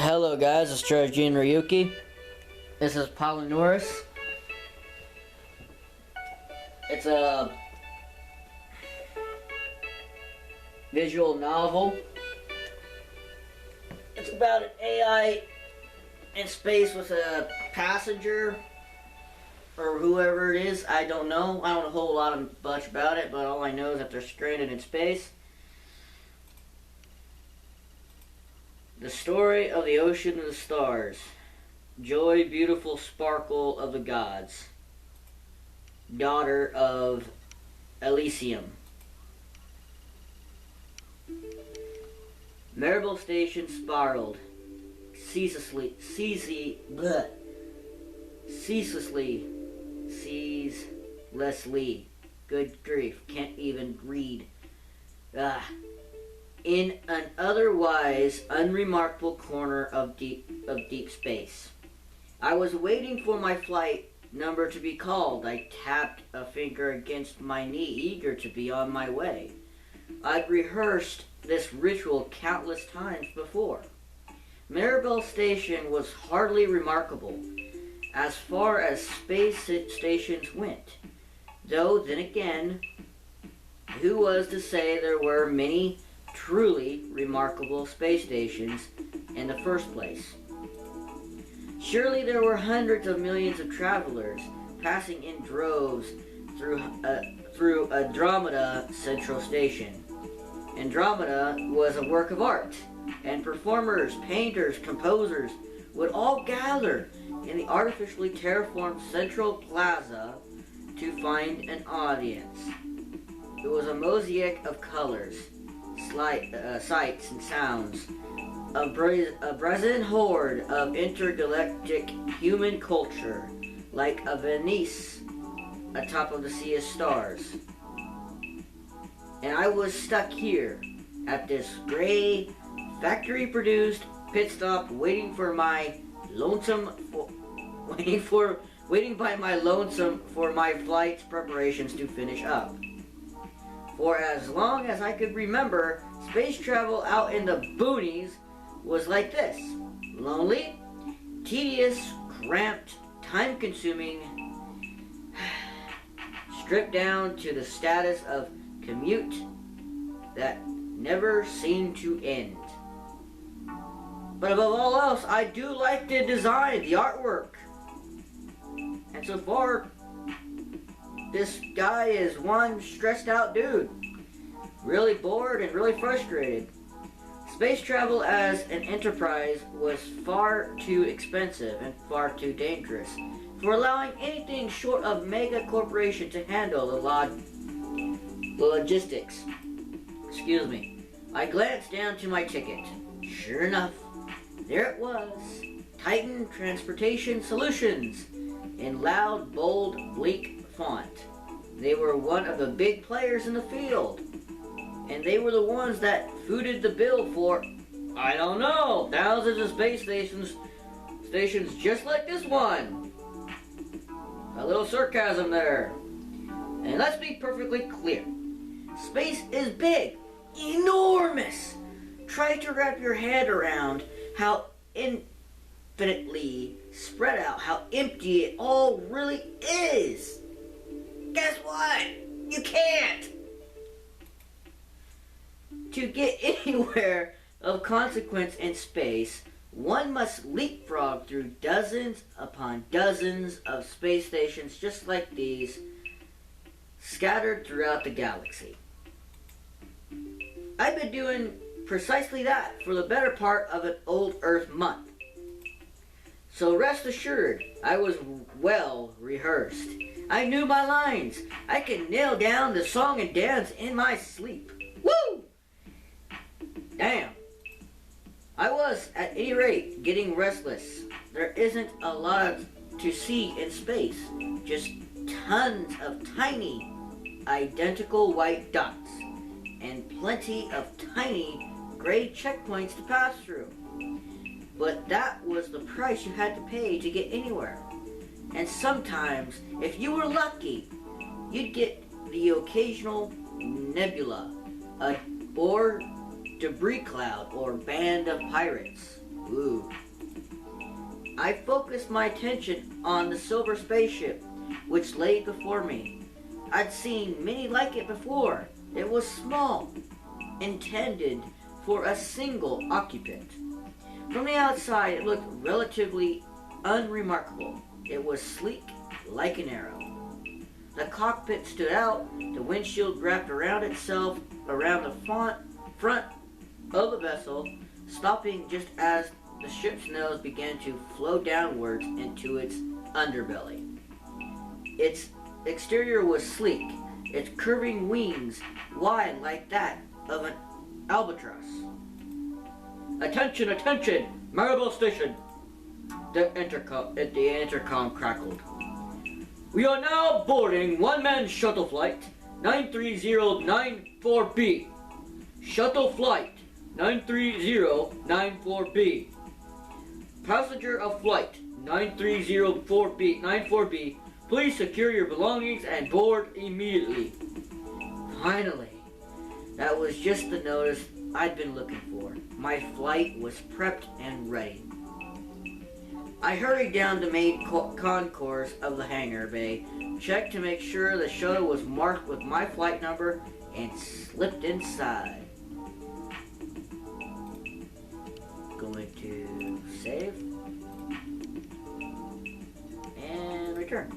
Hello guys, it's Charjr Ryuki. This is Palinurus. It's a visual novel. It's about an AI in space with a passenger or whoever it is. I don't know. I don't know a whole lot much about it, but all I know is that they're stranded in space. The story of the ocean and the stars. Joy, beautiful sparkle of the gods. Daughter of Elysium. Marble Station spiraled. Ceaselessly. Good grief, can't even read. In an otherwise unremarkable corner of deep space. I was waiting for my flight number to be called. I tapped a finger against my knee, eager to be on my way. I'd rehearsed this ritual countless times before. Maribel Station was hardly remarkable as far as space stations went. Though, then again, who was to say there were many truly remarkable space stations in the first place? Surely there were hundreds of millions of travelers passing in droves through Andromeda Central Station. Andromeda was a work of art, and performers, painters, composers would all gather in the artificially terraformed Central Plaza to find an audience. It was a mosaic of colors, sights and sounds, a brazen horde of intergalactic human culture, like a Venice atop of the sea of stars. And I was stuck here at this gray, factory-produced pit stop, waiting by my lonesome for my flight's preparations to finish up. For as long as I could remember, space travel out in the boonies was like this. Lonely, tedious, cramped, time-consuming, stripped down to the status of commute that never seemed to end. But above all else, I do like the design, the artwork. And so far, this guy is one stressed out dude. Really bored and really frustrated. Space travel as an enterprise was far too expensive and far too dangerous for allowing anything short of mega corporation to handle the logistics. Excuse me. I glanced down to my ticket. Sure enough, there it was. Titan Transportation Solutions in loud, bold, bleak font. They were one of the big players in the field. And they were the ones that footed the bill for, I don't know, thousands of space stations just like this one. A little sarcasm there. And let's be perfectly clear. Space is big, enormous. Try to wrap your head around how infinitely spread out, how empty it all really is. Guess what? You can't. To get anywhere of consequence in space, one must leapfrog through dozens upon dozens of space stations just like these, scattered throughout the galaxy. I've been doing precisely that for the better part of an old Earth month. So rest assured, I was well rehearsed. I knew my lines. I could nail down the song and dance in my sleep. Woo! Damn. I was, at any rate, getting restless. There isn't a lot to see in space. Just tons of tiny, identical white dots. And plenty of tiny, gray checkpoints to pass through. But that was the price you had to pay to get anywhere. And sometimes, if you were lucky, you'd get the occasional nebula, or debris cloud, or band of pirates. Ooh. I focused my attention on the silver spaceship, which lay before me. I'd seen many like it before. It was small, intended for a single occupant. From the outside, it looked relatively unremarkable. It was sleek, like an arrow. The cockpit stood out, the windshield wrapped around itself around the front of the vessel, stopping just as the ship's nose began to flow downwards into its underbelly. Its exterior was sleek, its curving wings wide like that of an albatross. Attention, attention! Marble station! The intercom crackled. We are now boarding one-man shuttle flight 93094B. Shuttle flight 93094B. Passenger of flight 9304B, please secure your belongings and board immediately. Finally, that was just the notice I'd been looking for. My flight was prepped and ready. I hurried down the main concourse of the hangar bay, checked to make sure the shuttle was marked with my flight number, and slipped inside. Going to save and return.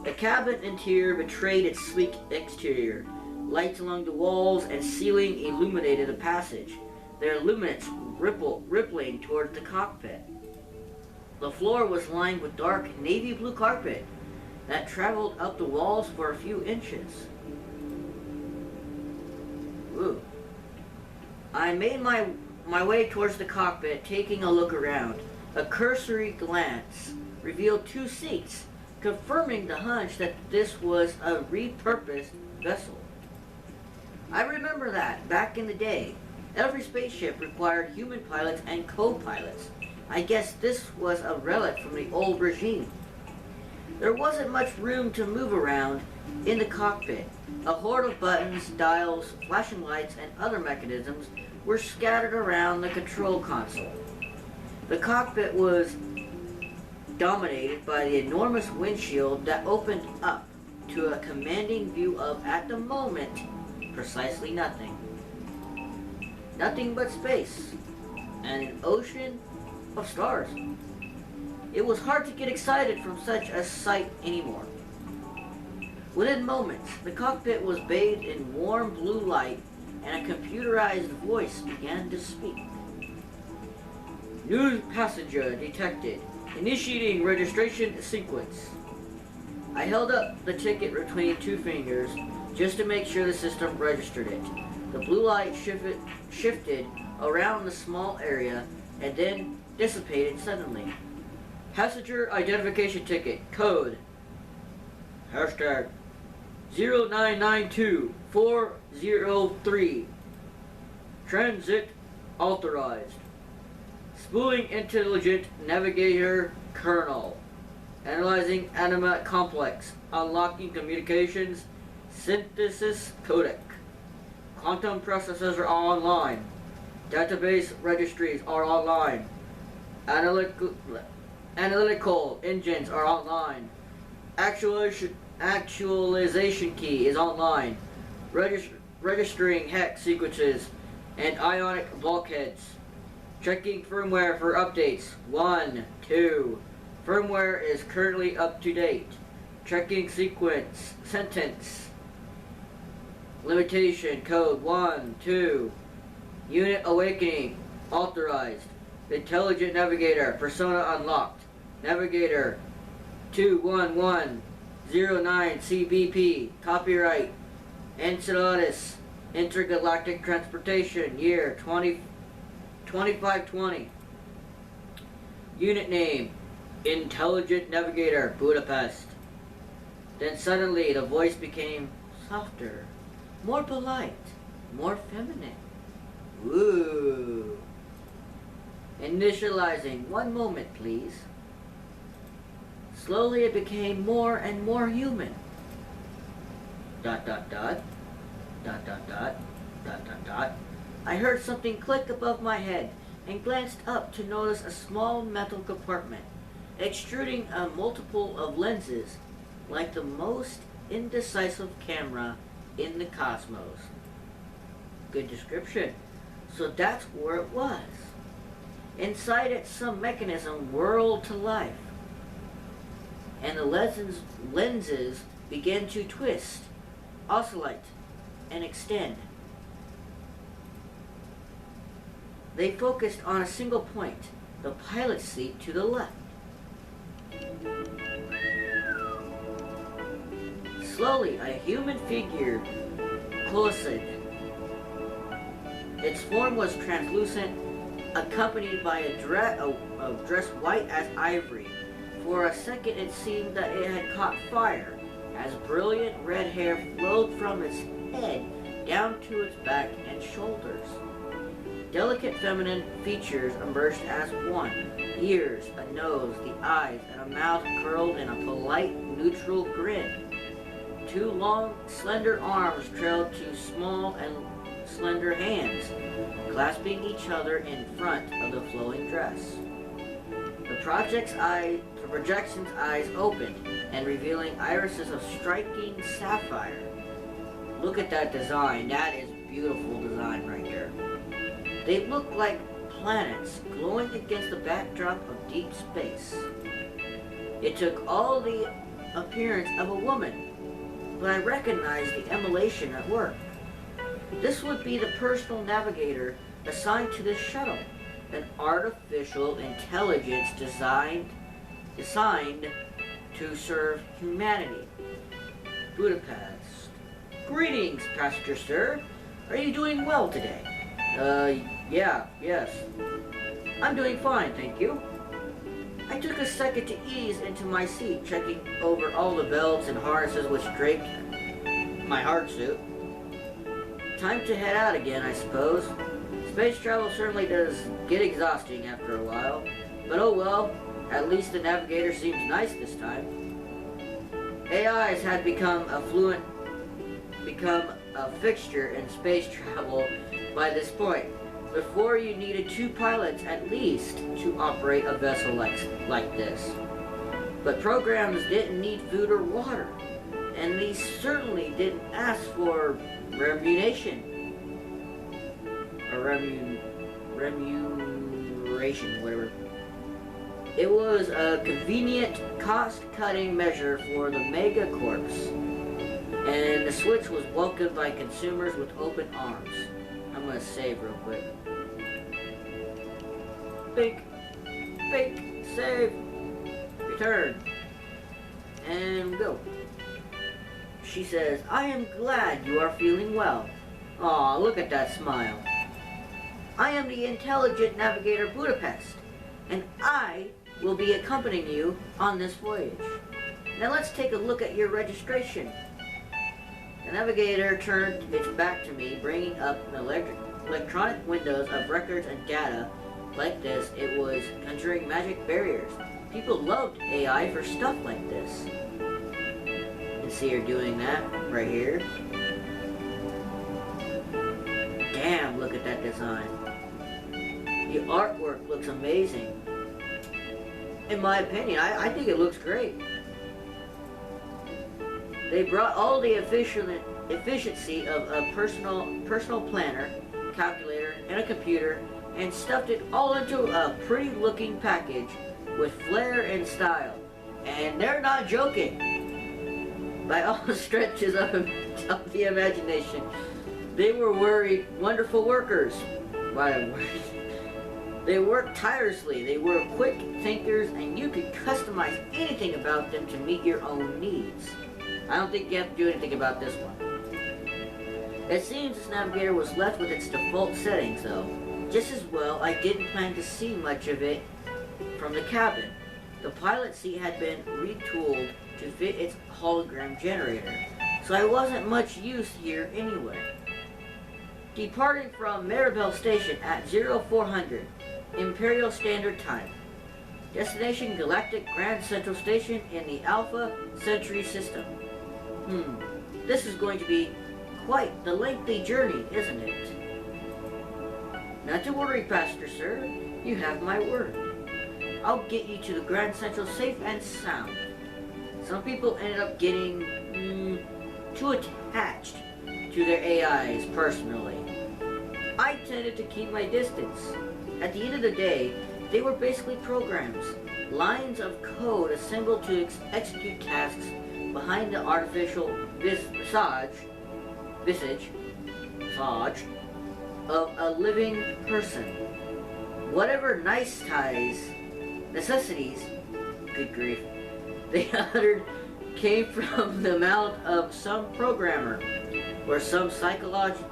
The cabin interior betrayed its sleek exterior. Lights along the walls and ceiling illuminated the passage, their luminance rippling towards the cockpit. The floor was lined with dark navy blue carpet that traveled up the walls for a few inches. Ooh. I made my way towards the cockpit, taking a look around. A cursory glance revealed 2 seats, confirming the hunch that this was a repurposed vessel. I remember that, back in the day, every spaceship required human pilots and co-pilots. I guess this was a relic from the old regime. There wasn't much room to move around in the cockpit. A horde of buttons, dials, flashing lights, and other mechanisms were scattered around the control console. The cockpit was dominated by the enormous windshield that opened up to a commanding view of, at the moment, precisely nothing. Nothing but space and an ocean of stars. It was hard to get excited from such a sight anymore. Within moments, the cockpit was bathed in warm blue light and a computerized voice began to speak. New passenger detected. Initiating registration sequence. I held up the ticket between 2 fingers just to make sure the system registered it. The blue light shifted around the small area and then dissipated suddenly. Passenger identification ticket. Code. Hashtag 0992403. Transit authorized. Spooling intelligent navigator kernel. Analyzing anima complex. Unlocking communications. Synthesis codec. Quantum processors are online. Database registries are online. Analytical engines are online. Actualization key is online. Registering hex sequences and ionic bulkheads. Checking firmware for updates. 1, 2. Firmware is currently up to date. Checking sentence. Limitation code 1, 2. Unit awakening authorized. Intelligent navigator persona unlocked. Navigator 21109 CBP. Copyright Enceladus Intergalactic Transportation Year 2520. Unit name Intelligent Navigator Budapest. Then suddenly the voice became softer, more polite, more feminine. Ooh. Initializing. 1 moment, please. Slowly it became more and more human. ... I heard something click above my head. and glanced up to notice a small metal compartment, extruding a multiple of lenses, like the most indecisive camera in the cosmos. Good description. So that's where it was. Inside it, some mechanism whirled to life, and the lenses began to twist, oscillate, and extend. They focused on a single point, the pilot's seat to the left. Slowly, a human figure closed. Its form was translucent, accompanied by a dress white as ivory. For a second, it seemed that it had caught fire, as brilliant red hair flowed from its head down to its back and shoulders. Delicate feminine features emerged as one: ears, a nose, the eyes, and a mouth curled in a polite, neutral grin. Two long, slender arms trailed to small and slender hands, clasping each other in front of the flowing dress. The projection's eyes opened, and revealing irises of striking sapphire. Look at that design. That is beautiful design right there. They look like planets glowing against the backdrop of deep space. It took all the appearance of a woman, but I recognized the emulation at work. This would be the personal navigator assigned to this shuttle, an artificial intelligence designed to serve humanity. Budapest. Greetings, passenger sir. Are you doing well today? Yes. I'm doing fine, thank you. I took a second to ease into my seat, checking over all the belts and harnesses which draped my hard suit. Time to head out again, I suppose. Space travel certainly does get exhausting after a while, but oh well, at least the navigator seems nice this time. AIs had become a fixture in space travel by this point. Before, you needed two pilots at least to operate a vessel like this. But programs didn't need food or water, and these certainly didn't ask for remuneration. Or remuneration, whatever. It was a convenient, cost-cutting measure for the megacorps, and the switch was welcomed by consumers with open arms. I'm going to save real quick. Bink, save, return, and go. She says, I am glad you are feeling well. Aw, look at that smile. I am the intelligent navigator Budapest, and I will be accompanying you on this voyage. Now let's take a look at your registration. The navigator turned its back to me, bringing up an electronic windows of records and data. Like this, it was conjuring magic barriers. People loved AI for stuff like this. You can see her doing that right here. Damn, look at that design. The artwork looks amazing. In my opinion, I think it looks great. They brought all the efficiency of a personal planner, calculator, and a computer, and stuffed it all into a pretty looking package with flair and style. And they're not joking. By all stretches of the imagination, they were wonderful workers. They worked tirelessly. They were quick thinkers, and you could customize anything about them to meet your own needs. I don't think you have to do anything about this one. It seems this navigator was left with its default settings, though. Just as well, I didn't plan to see much of it from the cabin. The pilot seat had been retooled to fit its hologram generator, so I wasn't much use here anyway. Departing from Maribel Station at 0400 Imperial Standard Time. Destination Galactic Grand Central Station in the Alpha Centauri system. This is going to be quite the lengthy journey, isn't it? Not to worry, Pastor Sir. You have my word. I'll get you to the Grand Central safe and sound. Some people ended up getting too attached to their AIs personally. I tended to keep my distance. At the end of the day, they were basically programs, lines of code assembled to execute tasks behind the artificial visage of a living person. Whatever necessities, good grief, they uttered came from the mouth of some programmer, or some psychologist,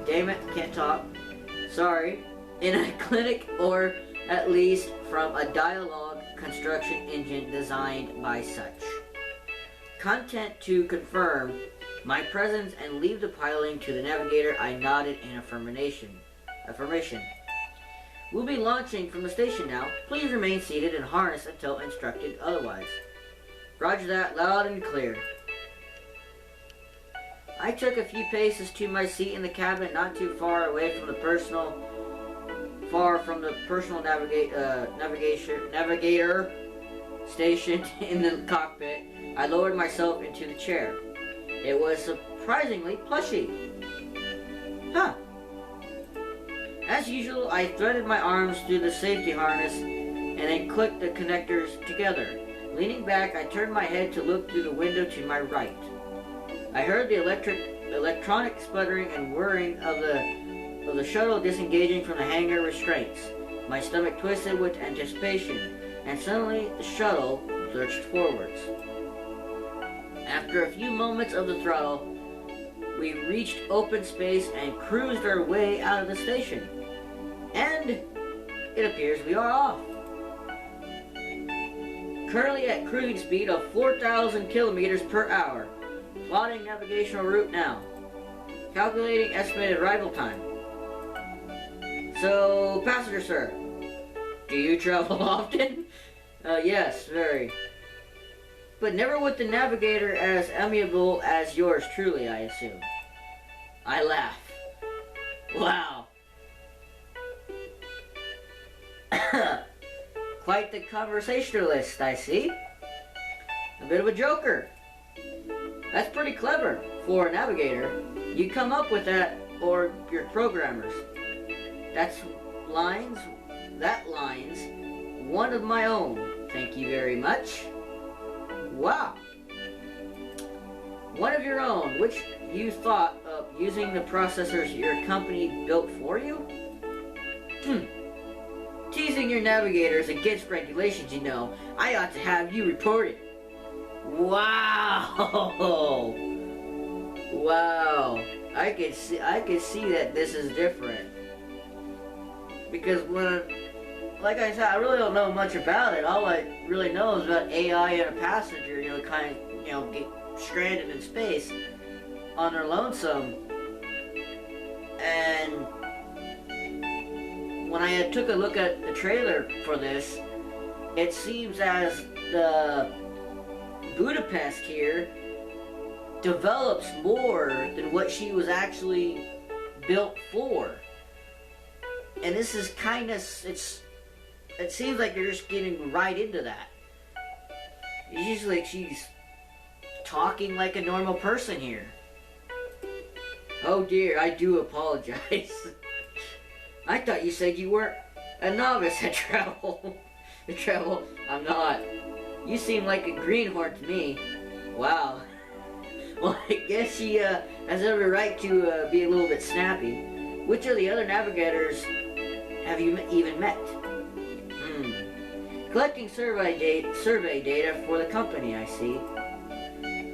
damn it, can't talk, sorry, in a clinic, or at least from a dialogue construction engine designed by such. Content to confirm my presence and leave the piloting to the navigator. I nodded in affirmation. We'll be launching from the station now. Please remain seated and harness until instructed otherwise. Roger that, loud and clear. I took a few paces to my seat in the cabin, not too far away from the personal navigator stationed in the cockpit. I lowered myself into the chair. It was surprisingly plushy. Huh. As usual, I threaded my arms through the safety harness and then clicked the connectors together. Leaning back, I turned my head to look through the window to my right. I heard the electronic sputtering and whirring of the shuttle disengaging from the hangar restraints. My stomach twisted with anticipation, and suddenly the shuttle lurched forwards. After a few moments of the throttle, we reached open space and cruised our way out of the station. And it appears we are off. Currently at cruising speed of 4,000 kilometers per hour. Plotting navigational route now. Calculating estimated arrival time. So, passenger sir, do you travel often? Yes, very. But never with the navigator as amiable as yours truly, I assume. I laugh. Wow. Quite the conversationalist, I see. A bit of a joker. That's pretty clever for a navigator. You come up with that, or your programmers. That line's one of my own. Thank you very much. Wow. One of your own, which you thought of using the processors your company built for you? Teasing your navigators against regulations, you know. I ought to have you reported. Wow. Wow. I can see that this is different. Because like I said, I really don't know much about it. All I really know is about AI and a passenger, get stranded in space on their lonesome. And when I took a look at the trailer for this, it seems as the Budapest here develops more than what she was actually built for. And this is it seems like they're just getting right into that. It's usually like she's talking like a normal person here. Oh dear, I do apologize. I thought you said you weren't a novice at travel. I'm not. You seem like a greenhorn to me. Wow. Well, I guess she has every right to be a little bit snappy. Which of the other navigators have you even met? Collecting survey data for the company, I see.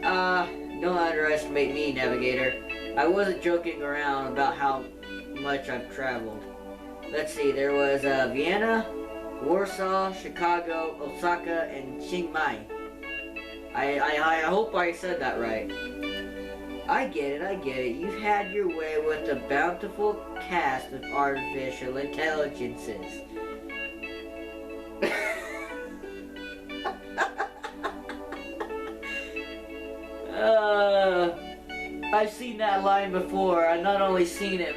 Don't underestimate me, navigator. I wasn't joking around about how much I've traveled. Let's see, there was Vienna, Warsaw, Chicago, Osaka, and Chiang Mai. I hope I said that right. I get it. You've had your way with a bountiful cast of artificial intelligences. I've seen that line before. I've not only seen it, but